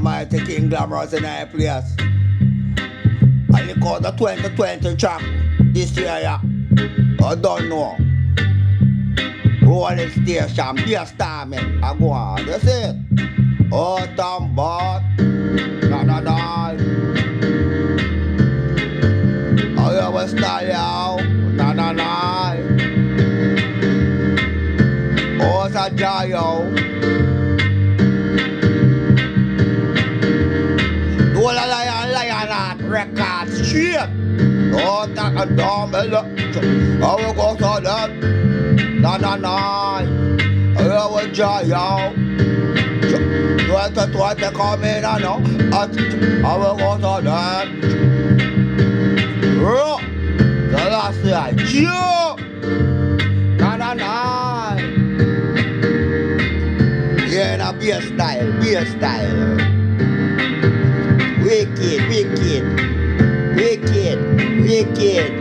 Almighty King Glamorous in our place. And you call the 2020 track this year, yeah. I don't know. Rolling station, be a star, man. I go on, that's it. OUT&BAD. No, no, no. I have a style, yo. No, no, no. Oh, it's a joy, yo. Do a lionheart record straight. Oh, take a dumb look. I will go to that. No, no, no. I have a joy, yo. 2020 coming, I know. I will go to that. The last night, yo. No, no, no. Yeah, now be a style, be a style. Wicked, wicked, wicked, wicked.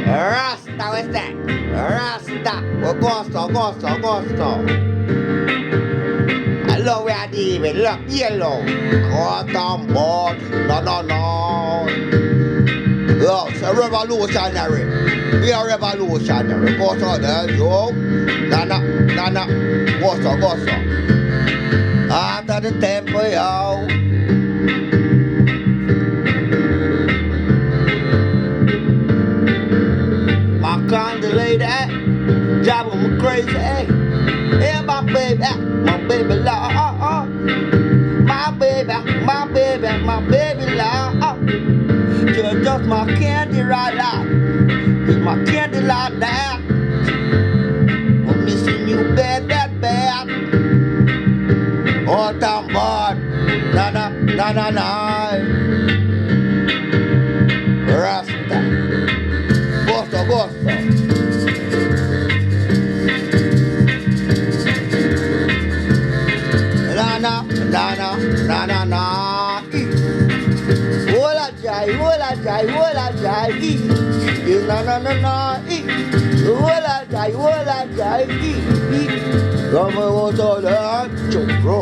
Rasta, what's that? Rasta. Gusto. I love where I live, look, yellow. OUT&BAD, no. Yo, it's a revolutionary. We are revolutionary. Go to there, yo. Nana. Gusto. After the temple, yo. My candle lady, driving me crazy, Hey, my baby love. My baby love. You're just my candy right now. You're my candy like that. I'm missing you bad. OUT&BAD. Na. Rasta. Gusto. Na. Wola jai. Na. Wola jai. Come on to the chukro.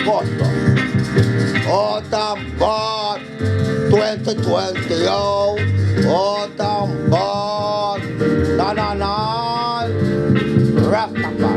Gusto. OUT&BAD 2020, yo. OUT&BAD. Na. Rastafari.